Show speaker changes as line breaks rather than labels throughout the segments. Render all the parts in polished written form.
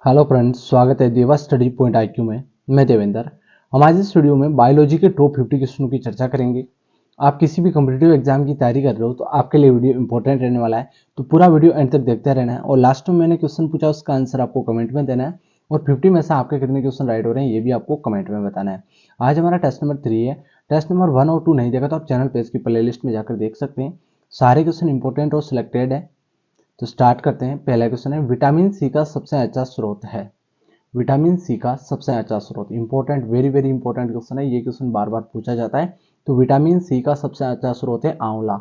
Hello friends, स्वागत है देवा स्टडी पॉइंट आईक्यू में। मैं देवेंद्र। हम आज इस वीडियो में बायोलॉजी के टॉप 50 क्वेश्चनों की चर्चा करेंगे। आप किसी भी कॉम्पिटिटिव एग्जाम की तैयारी कर रहे हो तो आपके लिए वीडियो इंपॉर्टेंट रहने वाला है, तो पूरा वीडियो एंड तक देखते रहना है। और लास्ट में मैंने क्वेश्चन पूछा, उसका आंसर आपको कमेंट में देना है और 50 में से आपके कितने क्वेश्चन राइट हो रहे हैं ये भी आपको कमेंट में बताना है। आज हमारा टेस्ट नंबर 3 है। टेस्ट नंबर 1 और 2 नहीं देखा तो आप चैनल पे इसकी प्ले लिस्ट में जाकर देख सकते हैं। सारे क्वेश्चन इंपॉर्टेंट और सिलेक्टेड है। तो स्टार्ट करते हैं। पहला क्वेश्चन है, विटामिन सी का सबसे अच्छा स्रोत है। विटामिन सी का सबसे अच्छा स्रोत, important, very very important question है। ये क्वेश्चन बार बार पूछा जाता है। तो विटामिन सी का सबसे अच्छा स्रोत है आंवला।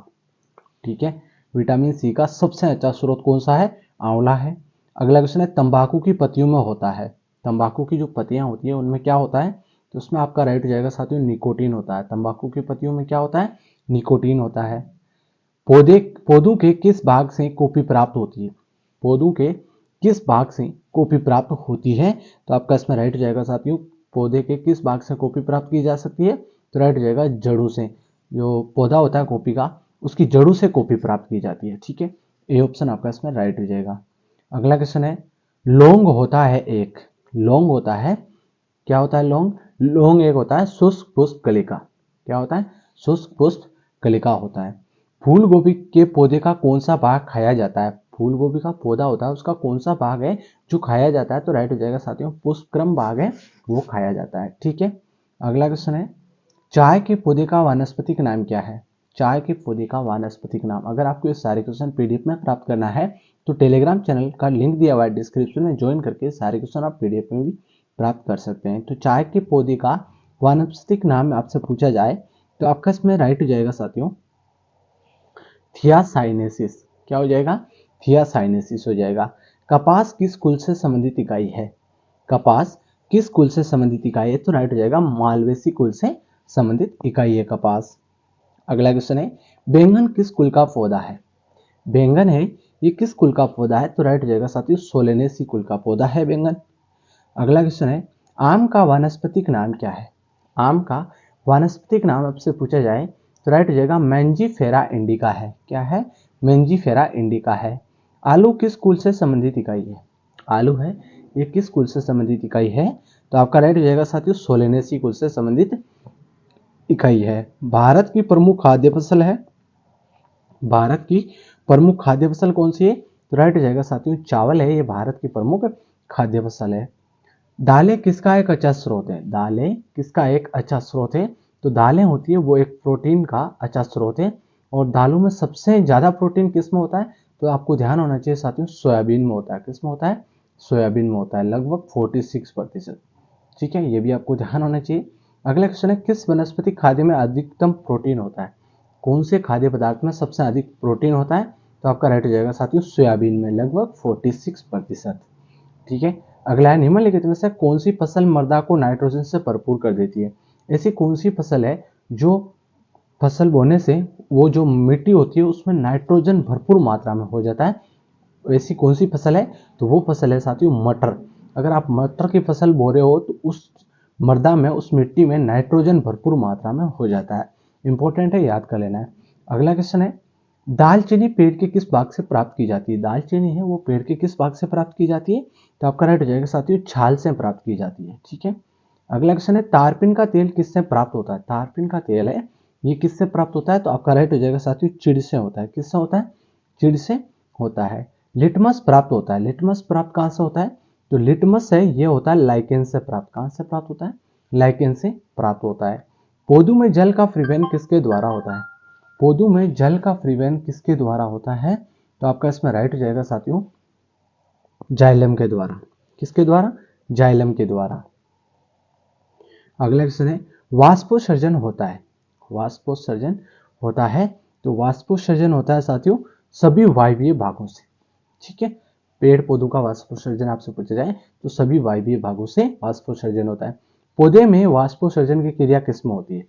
ठीक है, विटामिन सी का सबसे अच्छा स्रोत कौन सा है? आंवला है। अगला क्वेश्चन है, तंबाकू की पत्तियों में होता है। तंबाकू की जो पत्तियां होती है उनमें क्या होता है? तो उसमें आपका राइट हो जाएगा साथियों, निकोटीन होता है। तंबाकू की पत्तियों में क्या होता है? निकोटीन होता है। पौधों के किस भाग से कॉफी प्राप्त होती है? पौधों के किस भाग से कॉफी प्राप्त होती है? तो आपका इसमें राइट हो जाएगा साथियों, पौधे के किस भाग से कॉफी प्राप्त की जा सकती है? तो राइट हो जाएगा जड़ों से। जो पौधा होता है कॉफी का, उसकी जड़ों से कॉफी प्राप्त की जाती है। ठीक है, ए ऑप्शन आपका इसमें राइट हो जाएगा। अगला क्वेश्चन है, लौंग होता है एक, लौंग होता है, क्या होता है लौंग? लौंग एक होता है शुष्क पुष्प कलिका। क्या होता है? शुष्क पुष्प कलिका होता है। फूल गोभी के पौधे का कौन सा भाग खाया जाता है? फूल गोभी का पौधा होता है, उसका कौन सा भाग है जो खाया जाता है? तो राइट हो जाएगा साथियों, पुष्पक्रम भाग है, वो खाया जाता है। ठीक है, अगला क्वेश्चन है, चाय के पौधे का वानस्पतिक नाम क्या है? चाय के पौधे का वानस्पतिक नाम। अगर आपको ये सारे क्वेश्चन पीडीएफ में प्राप्त करना है तो टेलीग्राम चैनल का लिंक दिया हुआ है डिस्क्रिप्शन में, ज्वाइन करके सारे क्वेश्चन आप पीडीएफ में भी प्राप्त कर सकते हैं। तो चाय के पौधे का वानस्पतिक नाम आपसे पूछा जाए तो आपका इसमें राइट हो जाएगा साथियों, थियासाइनेसिस। क्या हो जाएगा? थियासाइनेसिस हो जाएगा। कपास किस कुल से संबंधित इकाई है? कपास किस कुल से संबंधित इकाई है? तो राइट हो जाएगा, मालवेसी कुल से संबंधित इकाई है कपास। अगला क्वेश्चन है, बैंगन किस कुल का पौधा है? बैंगन है, ये किस कुल का पौधा है? तो राइट हो जाएगा साथियों, सोलेनेसी कुल का पौधा है बैंगन। अगला क्वेश्चन है, आम का वानस्पतिक नाम क्या है? आम का वानस्पतिक नाम आपसे पूछा जाए तो राइट हो जाएगा, मैंजीफेरा इंडिका है। क्या है? मैंजीफेरा इंडिका है। आलू किस कुल से संबंधित इकाई है? आलू है, ये किस कुल से संबंधित इकाई है? तो आपका राइट हो जाएगा साथियों, सोलेनेसी कुल से संबंधित इकाई है। भारत की प्रमुख खाद्य फसल है। भारत की प्रमुख खाद्य फसल कौन सी है? तो राइट हो जाएगा साथियों, चावल है, ये भारत की प्रमुख खाद्य फसल है। दालें किसका एक अच्छा स्रोत है? दालें किसका एक अच्छा स्रोत है? तो दालें होती है वो एक प्रोटीन का अच्छा स्रोत है। और दालों में सबसे ज्यादा प्रोटीन किस में होता है? तो आपको ध्यान होना चाहिए साथियों, सोयाबीन में होता है। किस में होता है? सोयाबीन में होता है, लगभग 46%। ठीक है, ये भी आपको ध्यान होना चाहिए। अगला क्वेश्चन है, किस वनस्पति खाद्य में अधिकतम प्रोटीन होता है? कौन से खाद्य पदार्थ में सबसे अधिक प्रोटीन होता है? तो आपका राइट हो जाएगा साथियों, सोयाबीन में, लगभग 46%। ठीक है, अगला है, निम्नलिखित में से कौन सी फसल मृदा को नाइट्रोजन से भरपूर कर देती है? ऐसी कौन सी फसल है जो फसल बोने से वो जो मिट्टी होती है उसमें नाइट्रोजन भरपूर मात्रा में हो जाता है? ऐसी कौन सी फसल है? तो वो फसल है साथियों मटर। अगर आप मटर की फसल बो रहे हो तो उस मृदा में, उस मिट्टी में नाइट्रोजन भरपूर मात्रा में हो जाता है। इंपॉर्टेंट है, याद कर लेना है। अगला क्वेश्चन है, दालचीनी पेड़ के किस भाग से प्राप्त की जाती है? दालचीनी है वो पेड़ के किस भाग से प्राप्त की जाती है? तो आपका राइट हो जाएगा साथियों, छाल से प्राप्त की जाती है। ठीक है, अगला क्वेश्चन है, तारपीन का तेल किससे प्राप्त होता है? तारपीन का तेल है, ये किससे प्राप्त होता है? तो आपका राइट हो जाएगा साथियों, चिड़ से होता है। किससे होता है? चिड़ से होता है। लिटमस प्राप्त होता है, लिटमस प्राप्त कहां से होता है? तो लिटमस है, ये होता है लाइकेन से प्राप्त। कहां से प्राप्त होता है? लाइकेन से प्राप्त होता है। पौधों में जल का फ्रीवेन किसके द्वारा होता है? पौधों में जल का फ्रीवेन किसके द्वारा होता है? तो आपका इसमें राइट हो जाएगा साथियों, जाइलम के द्वारा। किसके द्वारा? जाइलम के द्वारा। अगला क्वेश्चन है, वाष्पोत्सर्जन होता है, वाष्पोत्सर्जन होता है, तो वाष्पोत्सर्जन होता है साथियों सभी वायवीय भागों से। ठीक है, पेड़ पौधों का वाष्पोत्सर्जन आपसे पूछा जाए तो सभी वायवीय भागों से वाष्पोत्सर्जन होता है। पौधे में वाष्पोत्सर्जन की क्रिया किसमें होती है?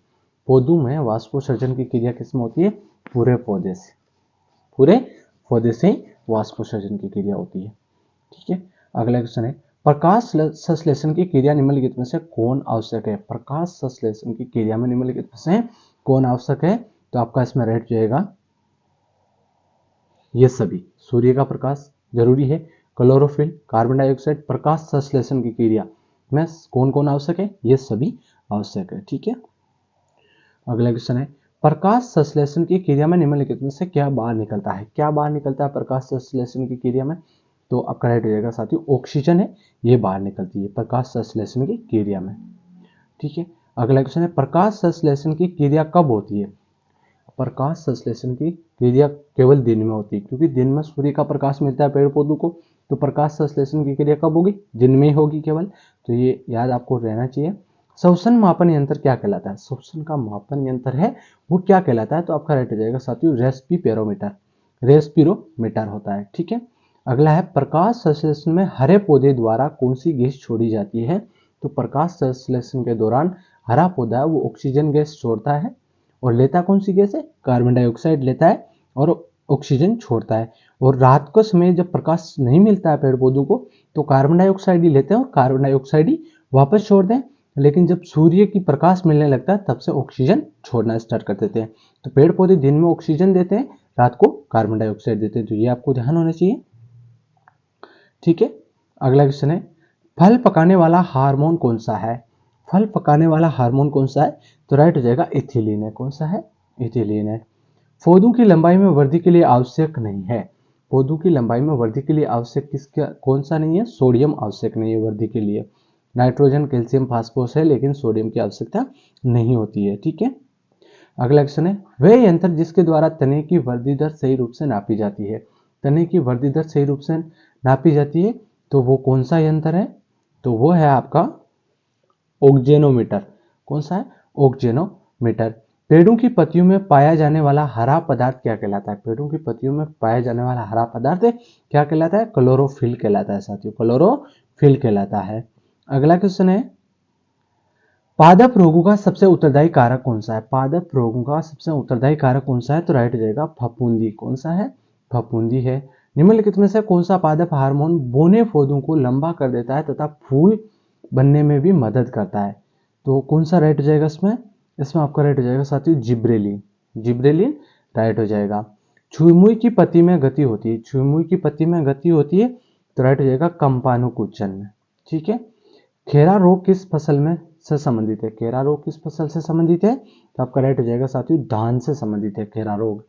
पौधों में वाष्पोत्सर्जन की क्रिया किसमें होती है? पूरे पौधे से, पूरे पौधे से वाष्पोत्सर्जन की क्रिया होती है। ठीक है, अगला क्वेश्चन है, प्रकाश संश्लेषण की क्रिया निम्नलिखित में से कौन आवश्यक है? प्रकाश संश्लेषण की क्रिया में निम्नलिखित में से कौन आवश्यक है? तो आपका इसमें राइट जाएगा ये सभी। सूर्य का प्रकाश जरूरी है, क्लोरोफिल, कार्बन डाइऑक्साइड, प्रकाश संश्लेषण की क्रिया में कौन कौन आवश्यक है? ये सभी आवश्यक है। ठीक है, अगला क्वेश्चन है प्रकाश संश्लेषण की क्रिया में निम्नलिखित में से क्या बाहर निकलता है? क्या बाहर निकलता है प्रकाश संश्लेषण की क्रिया में? तो आपका राइट हो जाएगा साथियों ऑक्सीजन है, ये बाहर निकलती है प्रकाश संश्लेषण की क्रिया में। ठीक है, अगला क्वेश्चन है प्रकाश संश्लेषण की क्रिया कब होती है? प्रकाश संश्लेषण की क्रिया केवल दिन में होती है, क्योंकि दिन में सूर्य का प्रकाश मिलता है पेड़ पौधों को, तो प्रकाश संश्लेषण की क्रिया कब होगी? दिन में ही होगी केवल। तो ये याद आपको रहना चाहिए। श्वसन मापन यंत्र क्या कहलाता है? श्वसन का मापन यंत्र है वो क्या कहलाता है? तो आपका राइट हो जाएगा साथियों रेस्पिरोमीटर, रेस्पिरोमीटर होता है। ठीक है, अगला है प्रकाश संश्लेषण में हरे पौधे द्वारा कौन सी गैस छोड़ी जाती है? तो प्रकाश संश्लेषण के दौरान हरा पौधा है वो ऑक्सीजन गैस छोड़ता है और लेता कौन सी गैस है? कार्बन डाइऑक्साइड लेता है और ऑक्सीजन छोड़ता है। और रात को समय जब प्रकाश नहीं मिलता है पेड़ पौधों को तो कार्बन डाइऑक्साइड ही लेते हैं और कार्बन डाइऑक्साइड ही वापस छोड़ दें, लेकिन जब सूर्य की प्रकाश मिलने लगता है तब से ऑक्सीजन छोड़ना स्टार्ट कर देते हैं। तो पेड़ पौधे दिन में ऑक्सीजन देते हैं, रात को कार्बन डाइऑक्साइड देते हैं, तो ये आपको ध्यान होना चाहिए। ठीक है, अगला क्वेश्चन है फल पकाने वाला हार्मोन कौन सा है? फल पकाने वाला हार्मोन कौन सा है? तो राइट हो जाएगा इथिलीन है। कौन सा है? इथिलीन है। पौधों की लंबाई में वृद्धि के लिए आवश्यक नहीं है। पौधों की लंबाई में वृद्धि के लिए आवश्यक किसका कौन सा नहीं है? सोडियम आवश्यक नहीं है वृद्धि के लिए। नाइट्रोजन, कैल्शियम, फास्फोरस है, लेकिन सोडियम की आवश्यकता नहीं होती है। ठीक है, अगला क्वेश्चन है वह यंत्र जिसके द्वारा तने की वृद्धि दर सही रूप से नापी जाती है। तने की वृद्धि दर सही रूप से नापी जाती है तो वो कौन सा यंत्र है? तो वो है आपका ऑक्जेनोमीटर। कौन सा है? ऑक्जेनोमीटर। पेड़ों की पत्तियों में पाया जाने वाला हरा पदार्थ क्या कहलाता है? पेड़ों की पत्तियों में पाया जाने वाला हरा पदार्थ क्या कहलाता है? क्लोरोफिल कहलाता है साथियों, क्लोरोफिल कहलाता है। अगला क्वेश्चन है पादप रोगों का सबसे उत्तरदायी कारक कौन सा है? पादप रोगों का सबसे उत्तरदायी कारक कौन सा है? तो राइट हो जाएगा फफूंदी। कौन सा है? फफूंदी है। निम्नलिखित में से कौन सा पादप हार्मोन बोने पौधों को लंबा कर देता है तथा फूल बनने में भी मदद करता है? तो कौन सा राइट हो जाएगा इसमें? इसमें आपका राइट हो जाएगा साथियों जिब्रेलिन। जिब्रेलिन राइट हो जाएगा। छुई की पत्ती में गति होती है। छुई की पत्ती में गति होती है तो राइट हो जाएगा कंपानुकुचन में। ठीक है, खेरा रोग किस फसल में से संबंधित है? खेरा रोग किस फसल से संबंधित है? तो आपका राइट हो जाएगा साथियों धान से संबंधित है खेरा रोग।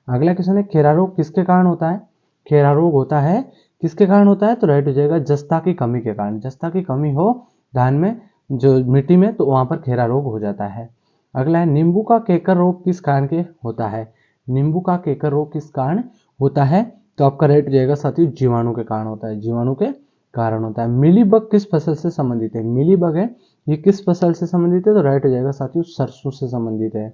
अगला क्वेश्चन है खेरा रोग किसके कारण होता है? खेरा रोग होता है किसके कारण होता है? तो राइट हो जाएगा जस्ता की कमी के कारण। जस्ता की कमी हो धान में, जो मिट्टी में, तो वहां पर खेरा रोग हो जाता है। अगला है नींबू का केकर रोग किस कारण के होता है? नींबू का केकर रोग किस कारण होता है? तो आपका राइट हो जाएगा साथियों जीवाणु के कारण होता है। जीवाणु के कारण होता है। मिलीबग किस फसल से संबंधित है? मिलीबग है ये किस फसल से संबंधित है? तो राइट हो जाएगा साथियों सरसों से संबंधित है।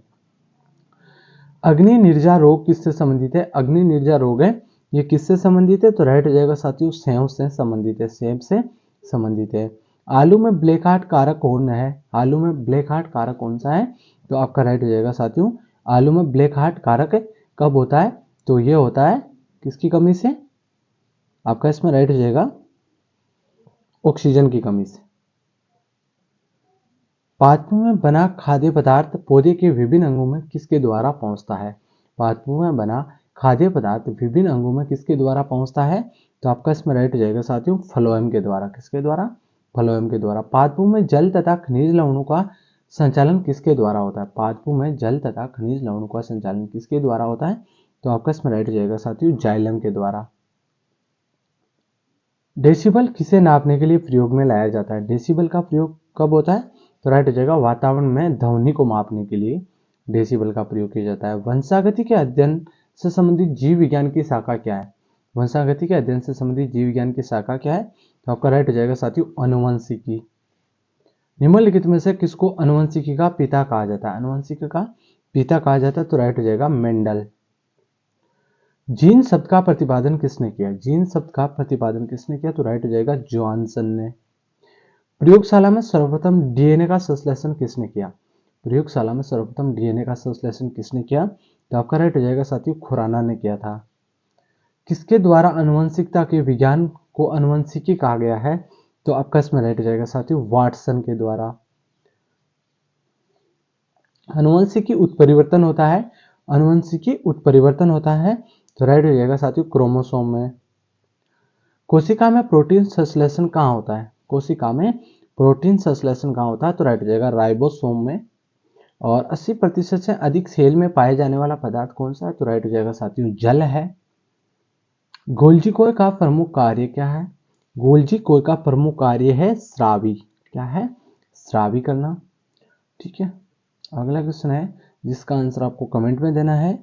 अग्नि निर्जा रोग किससे संबंधित है? अग्नि निर्जा रोग है ये किससे संबंधित है? तो राइट हो जाएगा साथियों सेब से संबंधित है। सेब से संबंधित है। आलू में ब्लैक हार्ट कारक कौन है? आलू में ब्लैक हार्ट कारक कौन सा है? तो आपका राइट हो जाएगा साथियों आलू में ब्लैक हार्ट कारक कब होता है? तो ये होता है किसकी कमी से? आपका इसमें राइट हो जाएगा ऑक्सीजन की कमी से। पादपों में बना खाद्य पदार्थ पौधे के विभिन्न अंगों में किसके द्वारा पहुंचता है? पादपों में बना खाद्य पदार्थ विभिन्न अंगों में किसके द्वारा पहुंचता है? तो आपका इसमें राइट हो जाएगा साथियों फ्लोएम के द्वारा। किसके द्वारा? फ्लोएम के द्वारा। पादपों में जल तथा खनिज लवणों का संचालन किसके द्वारा होता है? पादपों में जल तथा खनिज लवणों का संचालन किसके द्वारा होता है? तो आपका इसमें राइट हो जाएगा साथियों जाइलम के द्वारा। डेसिबल किसे नापने के लिए प्रयोग में लाया जाता है? डेसिबल का प्रयोग कब होता है? तो राइट हो जाएगा वातावरण में ध्वनि को मापने के लिए डेसिबल का प्रयोग किया जाता है। वंशागति के अध्ययन से संबंधित जीव विज्ञान की शाखा क्या है? वंशागति के अध्ययन से संबंधित जीव विज्ञान की शाखा क्या है? तो आपका राइट हो जाएगा साथियों अनुवंशिकी। निम्नलिखित में से किसको अनुवंशिकी का पिता कहा जाता है? अनुवंशिकी का पिता कहा जाता है तो राइट हो जाएगा मेंडल। जीन शब्द का प्रतिपादन किसने किया? जीन शब्द का प्रतिपादन किसने किया? तो राइट हो जाएगा जॉनसन ने। प्रयोगशाला में सर्वप्रथम डीएनए का संश्लेषण किसने किया? प्रयोगशाला में सर्वप्रथम डीएनए का संश्लेषण किसने किया? तो आपका राइट हो जाएगा साथियों खुराना ने किया था। किसके द्वारा अनुवंशिकता के विज्ञान को अनुवंशिकी कहा गया है? तो आपका इसमें राइट हो जाएगा साथियों वाटसन के द्वारा। अनुवंशिकी उत्परिवर्तन होता है। अनुवंशिकी उत्परिवर्तन होता है तो राइट हो जाएगा साथियों क्रोमोसोम में। कोशिका में प्रोटीन संश्लेषण कहाँ होता है? कोशिका में प्रोटीन संश्लेषण कहाँ होता है? तो राइट हो जाएगा राइबोसोम में। और 80% से अधिक सेल में पाए जाने वाला पदार्थ कौन सा है? तो राइट हो जाएगा साथियों जल है। गोल्जी कोय का प्रमुख कार्य क्या है? गोल्जी कोय का प्रमुख कार्य है स्रावी। क्या है? स्रावी करना। ठीक है, अगला क्वेश्चन है जिसका आंसर आपको कमेंट में देना है।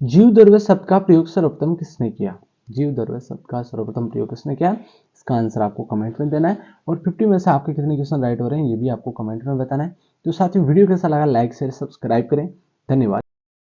जीव द्रव्य शब्द का प्रयोग सर्वप्रथम किसने किया? जीव द्रव्य शब्द का सर्वप्रथम प्रयोग किसने किया? इसका आंसर आपको कमेंट में देना है। और 50 में से आपके कितने क्वेश्चन राइट हो रहे हैं ये भी आपको कमेंट में बताना है। तो साथियों वीडियो कैसा लगा लाइक शेयर सब्सक्राइब करें। धन्यवाद।